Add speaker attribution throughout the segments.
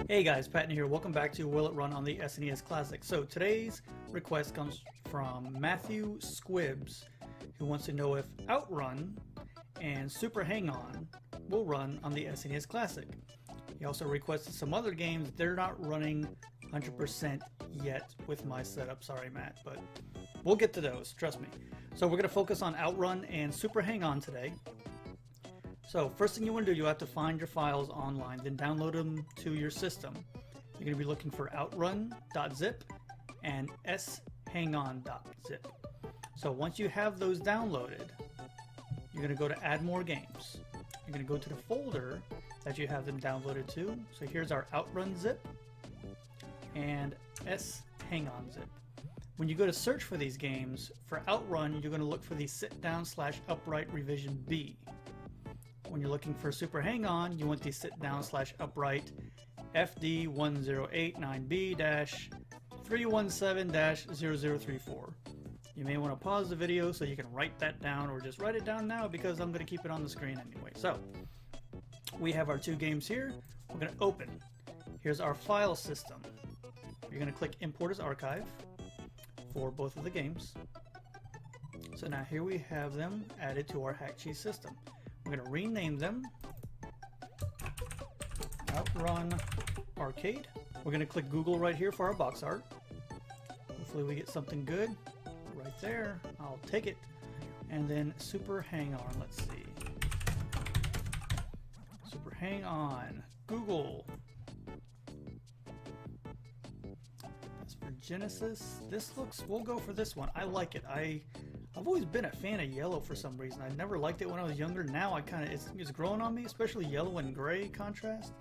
Speaker 1: Hey guys, Patton here. Welcome back to Will It Run on the SNES Classic. So today's request comes from Matthew Squibbs, who wants to know if Outrun and Super Hang-On will run on the SNES Classic. He also requested some other games. They're not running 100% yet with my setup. Sorry, Matt, but we'll get to those, trust me. So we're going to focus on Outrun and Super Hang-On today. So first thing you want to do, you have to find your files online, then download them to your system. You're going to be looking for outrun.zip and shangon.zip. So once you have those downloaded, you're going to go to add more games. You're going to go to the folder that you have them downloaded to. So here's our Outrun zip and shangon zip. When you go to search for these games, for Outrun, you're going to look for the sit-down/upright revision B. When you're looking for Super Hang-On, you want the sit-down/upright FD1089B-317-0034. You may want to pause the video so you can write that down, or just write it down now because I'm going to keep it on the screen anyway. So, we have our two games here. We're going to open. Here's our file system. You're going to click Import as Archive for both of the games. So now here we have them added to our Hakchi system. We're going to rename them Outrun Arcade. We're going to click Google right here for our box art. Hopefully we get something good right there. I'll take it. And then Super Hang-On. Let's see. Super Hang-On. Google. That's for Genesis. This looks, we'll go for this one. I like it. I've always been a fan of yellow for some reason. I never liked it when I was younger. Now I kind of, it's growing on me, especially yellow and gray contrast.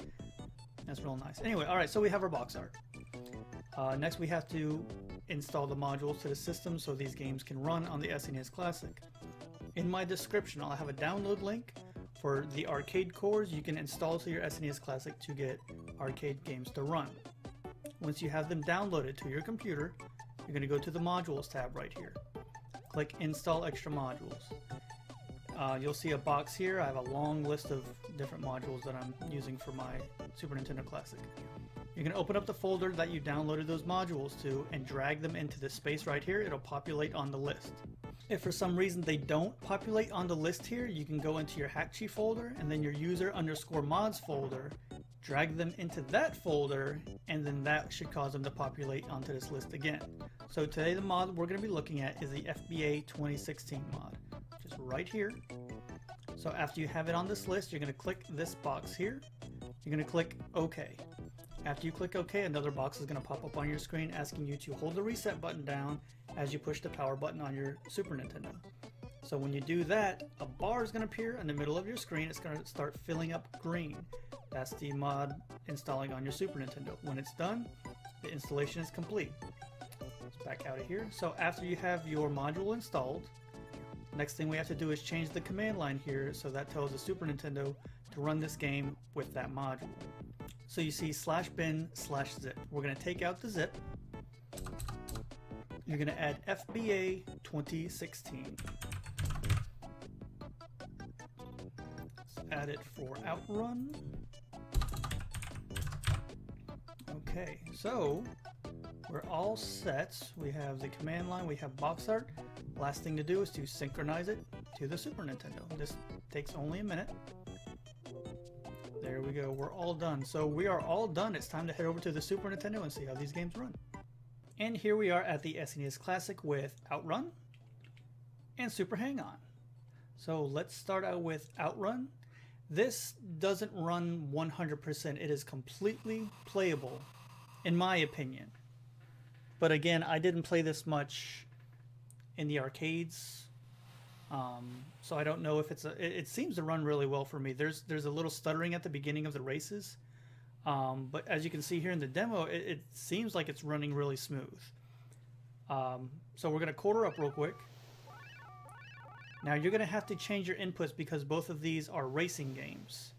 Speaker 1: That's real nice. Anyway, alright, so we have our box art. Next we have to install the modules to the system so these games can run on the SNES Classic. In my description, I'll have a download link for the arcade cores you can install to your SNES Classic to get arcade games to run. Once you have them downloaded to your computer, you're going to go to the Modules tab right here. Click Install Extra Modules. You'll see a box here. I have a long list of different modules that I'm using for my Super Nintendo Classic. You're going to open up the folder that you downloaded those modules to and drag them into this space right here. It'll populate on the list. If for some reason they don't populate on the list here, you can go into your Hakchi folder and then your user_mods folder, drag them into that folder, and then that should cause them to populate onto this list again. So today the mod we're going to be looking at is the FBA 2016 mod, which is right here. So after you have it on this list, you're going to click this box here. You're going to click OK. After you click OK, another box is going to pop up on your screen asking you to hold the reset button down as you push the power button on your Super Nintendo. So when you do that, a bar is going to appear in the middle of your screen. It's going to start filling up green. That's the mod installing on your Super Nintendo. When it's done, the installation is complete. Let's back out of here. So after you have your module installed, next thing we have to do is change the command line here so that tells the Super Nintendo to run this game with that module. So you see /bin/zip. We're going to take out the zip. You're going to add FBA 2016. Let's add it for Outrun. Okay, so we're all set. We have the command line, we have box art. Last thing to do is to synchronize it to the Super Nintendo. This takes only a minute. There we go, we're all done. So we are all done. It's time to head over to the Super Nintendo and see how these games run. And here we are at the SNES Classic with Outrun and Super Hang-On. So let's start out with Outrun. This doesn't run 100%. It is completely playable, in my opinion. But again, I didn't play this much in the arcades. So I don't know if it seems to run really well for me. There's a little stuttering at the beginning of the races. But as you can see here in the demo, it seems like it's running really smooth. So we're going to quarter up real quick. Now you're going to have to change your inputs because both of these are racing games.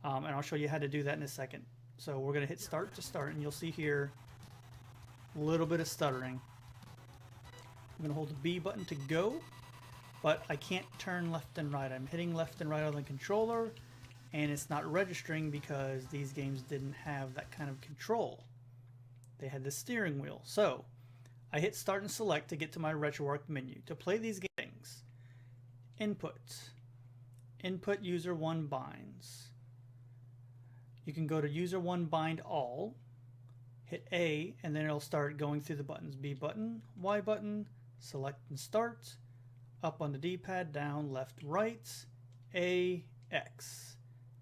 Speaker 1: And I'll show you how to do that in a second. So we're going to hit start to start, and you'll see here a little bit of stuttering. I'm going to hold the B button to go, but I can't turn left and right. I'm hitting left and right on the controller, and it's not registering because these games didn't have that kind of control. They had the steering wheel. So I hit start and select to get to my RetroArch menu. To play these games, input user 1 binds. You can go to user 1 bind all, hit A, and then it'll start going through the buttons. B button, Y button, select and start, up on the D-pad, down, left, right, A, X.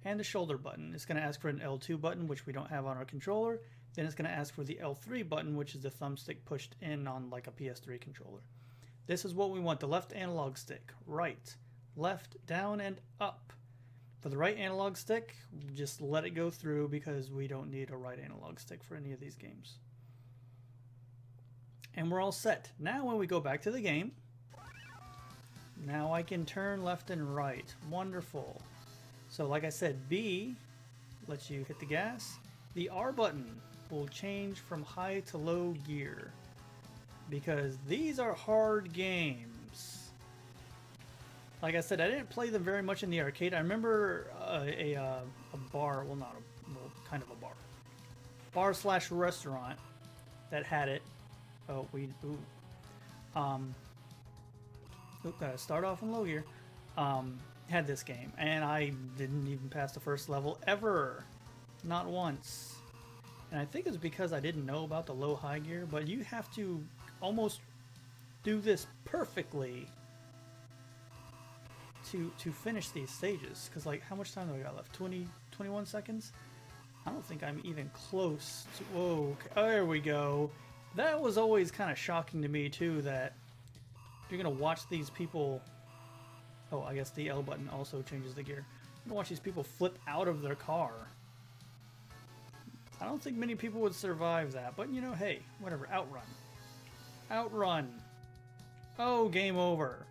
Speaker 1: And the shoulder button. It's going to ask for an L2 button, which we don't have on our controller. Then it's going to ask for the L3 button, which is the thumbstick pushed in on like a PS3 controller. This is what we want. The left analog stick. Right, left, down, and up. For the right analog stick, just let it go through because we don't need a right analog stick for any of these games. And we're all set. Now when we go back to the game, now I can turn left and right. Wonderful. So like I said, B lets you hit the gas. The R button will change from high to low gear because these are hard games. Like I said, I didn't play them very much in the arcade. I remember a bar, well not a, well, kind of a bar slash restaurant that had it. Oh, gotta start off in low gear. Had this game, and I didn't even pass the first level ever, not once. And I think it's because I didn't know about the low high gear, but you have to almost do this perfectly to finish these stages, because like how much time do I got left? 21 seconds? I don't think I'm even close to, whoa, there we go. That was always kind of shocking to me too, that you're gonna watch these people. Oh, I guess the L button also changes the gear. I'm gonna watch these people flip out of their car. I don't think many people would survive that, but you know, hey, whatever. Outrun. Outrun. Oh, game over.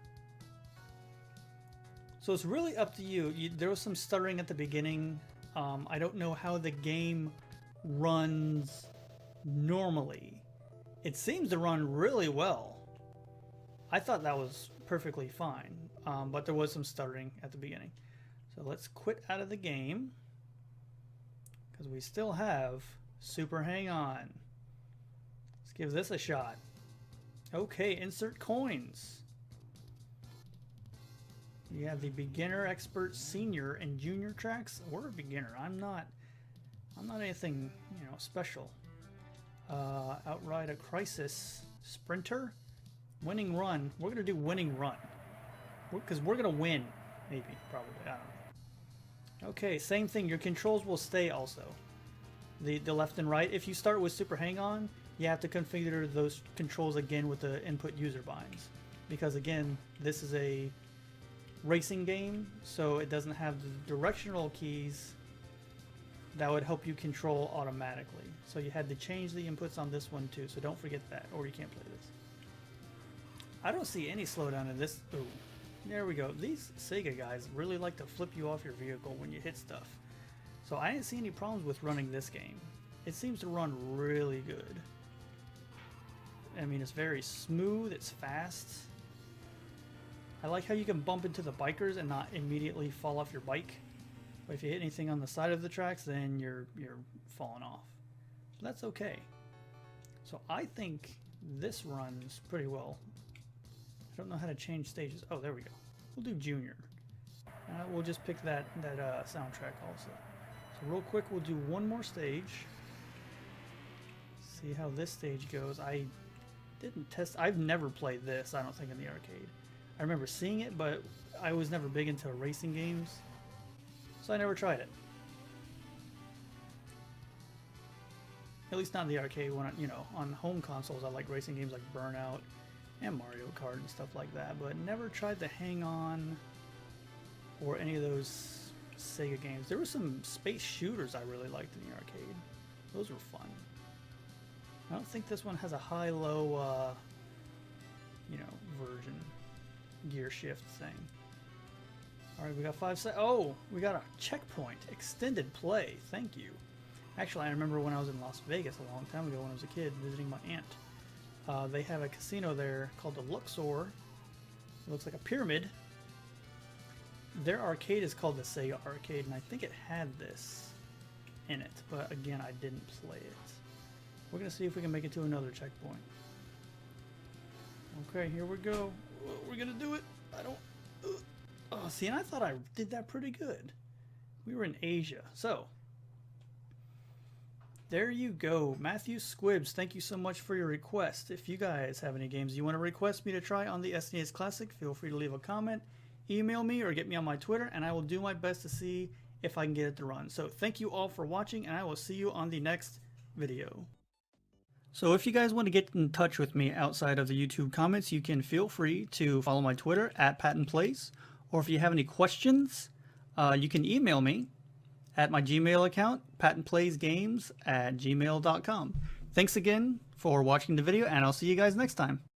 Speaker 1: So it's really up to you. There was some stuttering at the beginning. I don't know how the game runs normally. It seems to run really well. I thought that was perfectly fine, but there was some stuttering at the beginning. So let's quit out of the game because we still have Super Hang On. Let's give this a shot. Okay, insert coins. You have the beginner, expert, senior, and junior tracks. We're a beginner. I'm not anything, you know, special. Outride a crisis, sprinter, winning run. We're gonna do winning run because we're gonna win. Maybe, probably. I don't know. Okay, same thing. Your controls will stay also. The left and right. If you start with Super Hang On, you have to configure those controls again with the input user binds, because again, this is a racing game, so it doesn't have the directional keys that would help you control automatically. So you had to change the inputs on this one too, so don't forget that, or you can't play this. I don't see any slowdown in this. Ooh, there we go. These Sega guys really like to flip you off your vehicle when you hit stuff. So I didn't see any problems with running this game. It seems to run really good. I mean, it's very smooth, it's fast. I like how you can bump into the bikers and not immediately fall off your bike. But if you hit anything on the side of the tracks, then you're falling off. So that's okay. So I think this runs pretty well. I don't know how to change stages. Oh, there we go. We'll do junior. We'll just pick that soundtrack also. So real quick, we'll do one more stage. See how this stage goes. I didn't test. I've never played this, I don't think, in the arcade. I remember seeing it, but I was never big into racing games, so I never tried it. At least not in the arcade. When you know, on home consoles, I like racing games like Burnout and Mario Kart and stuff like that, but never tried to Hang On or any of those Sega games. There were some space shooters I really liked in the arcade. Those were fun. I don't think this one has a high-low, you know, version. Gear shift thing. Alright, we got 5 seconds. Oh, we got a checkpoint. Extended play. Thank you. Actually, I remember when I was in Las Vegas a long time ago when I was a kid visiting my aunt. They have a casino there called the Luxor. It looks like a pyramid. their arcade is called the Sega Arcade, and I think it had this in it, but again, I didn't play it. We're gonna see if we can make it to another checkpoint. Okay, here we go. We're gonna do it. I don't. Oh, see, and I thought I did that pretty good. We were in Asia, so there you go. Matthew Squibbs, thank you so much for your request. If you guys have any games you want to request me to try on the SNES Classic, feel free to leave a comment, email me, or get me on my Twitter, and I will do my best to see if I can get it to run. So thank you all for watching, and I will see you on the next video. So if you guys want to get in touch with me outside of the YouTube comments, you can feel free to follow my Twitter at PattonPlays, or if you have any questions, you can email me at my Gmail account, PattonPlaysGames@gmail.com. Thanks again for watching the video, and I'll see you guys next time.